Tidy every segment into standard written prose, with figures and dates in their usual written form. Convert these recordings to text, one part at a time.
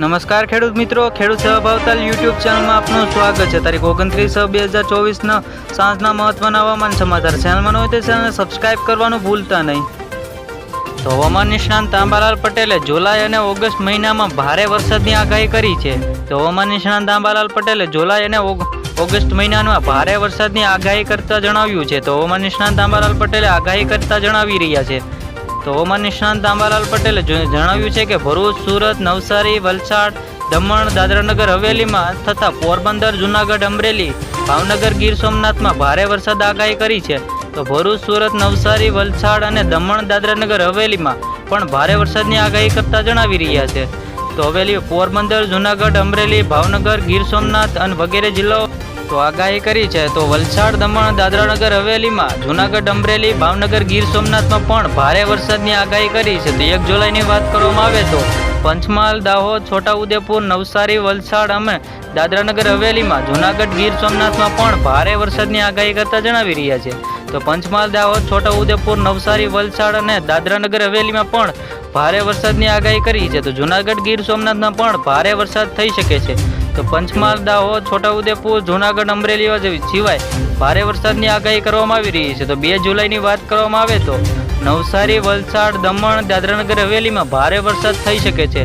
નમસ્કાર ખેડૂત મિત્રો, ખેડૂત સેવા ભાવતાલ યુટ્યુબ ચેનલમાં આપનું સ્વાગત છે। તારીખ 29/6/2024 સાંજના મહત્વના હવામાન સમાચાર ચેનલમાં હોય તો ચેનલને સબસ્ક્રાઇબ કરવાનું ભૂલતા નહીં। તો હવામાન નિષ્ણાંત આંબાલાલ પટેલે જુલાઈ અને ઓગસ્ટ મહિનામાં ભારે વરસાદની આગાહી કરી છે। તો હવામાન નિષ્ણાંત આંબાલાલ પટેલે જુલાઈ અને ઓગસ્ટ મહિનામાં ભારે વરસાદની આગાહી કરતા જણાવ્યું છે। તો હવામાન નિષ્ણાંત આંબાલાલ પટેલે આગાહી કરતા જણાવી રહ્યા છે। તો હવામાન નિષ્ણાંત આંબાલાલ પટેલે જણાવ્યું છે કે ભરૂચ, સુરત, નવસારી, વલસાડ, દમણ, દાદરાનગર હવેલીમાં તથા પોરબંદર, જૂનાગઢ, અમરેલી, ભાવનગર, ગીર સોમનાથમાં ભારે વરસાદ આગાહી કરી છે। તો ભરૂચ, સુરત, નવસારી, વલસાડ અને દમણ, દાદરાનગર હવેલીમાં પણ ભારે વરસાદની આગાહી કરતા જણાવી રહ્યા છે। તો હવેલી, પોરબંદર, જૂનાગઢ, અમરેલી, ભાવનગર, ગીર સોમનાથ અને વગેરે જિલ્લાઓ તો આગાહી કરી છે। તો વલસાડ, દમણ, દાદરાનગર હવેલીમાં, જૂનાગઢ, અમરેલી, ભાવનગર, ગીર સોમનાથમાં પણ ભારે વરસાદની આગાહી કરી છે। તો 1 જુલાઈની વાત કરવામાં આવે તો પંચમહાલ, દાહોદ, છોટાઉદેપુર, નવસારી, વલસાડ અને દાદરાનગર હવેલીમાં, જૂનાગઢ, ગીર સોમનાથમાં પણ ભારે વરસાદની આગાહી કરતા જણાવી રહ્યા છે। તો પંચમહાલ, દાહોદ, છોટાઉદેપુર, નવસારી, વલસાડ અને દાદરાનગર હવેલીમાં પણ ભારે વરસાદની આગાહી કરી છે। તો જૂનાગઢ, ગીર સોમનાથમાં પણ ભારે વરસાદ થઈ શકે છે। તો પંચમહાલ, દાહોદ, છોટાઉદેપુર, જૂનાગઢ, અમરેલી સિવાય ભારે વરસાદની આગાહી કરવામાં આવી રહી છે। તો 2 જુલાઈની વાત કરવામાં આવે તો નવસારી, વલસાડ, દમણ, દાદરાનગર હવેલીમાં ભારે વરસાદ થઈ શકે છે।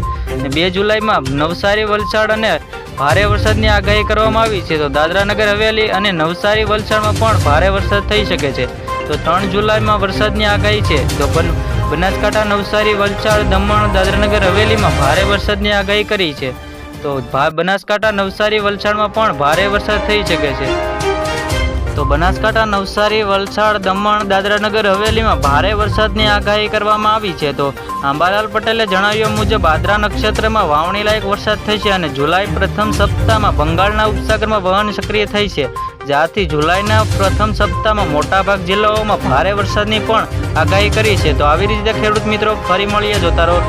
2 જુલાઈમાં નવસારી, વલસાડ અને ભારે વરસાદની આગાહી કરવામાં આવી છે। તો દાદરાનગર હવેલી અને નવસારી, વલસાડમાં પણ ભારે વરસાદ થઈ શકે છે। તો 3 જુલાઈમાં વરસાદની આગાહી છે। તો બનાસકાંઠા, નવસારી, વલસાડ, દમણ, દાદરાનગર હવેલીમાં ભારે વરસાદની આગાહી કરી છે। તો બનાસકાંઠા, નવસારી, વલસાડમાં પણ ભારે વરસાદ થઈ શકે છે। તો બનાસકાંઠા, નવસારી, વલસાડ, દમણ, દાદરાનગર હવેલીમાં ભારે વરસાદની આગાહી કરવામાં આવી છે। તો આંબાલાલ પટેલે જણાવ્યા મુજબ આદ્રા નક્ષત્રમાં વાવણી લાયક વરસાદ થશે અને જુલાઈ પ્રથમ સપ્તાહમાં બંગાળના ઉપસાગરમાં વહન સક્રિય થઈ છે, જ્યાંથી જુલાઈના પ્રથમ સપ્તાહમાં મોટાભાગ જિલ્લાઓમાં ભારે વરસાદની પણ આગાહી કરી છે। તો આવી રીતે ખેડૂત મિત્રો ફરી મળીએ, જોતા રહો।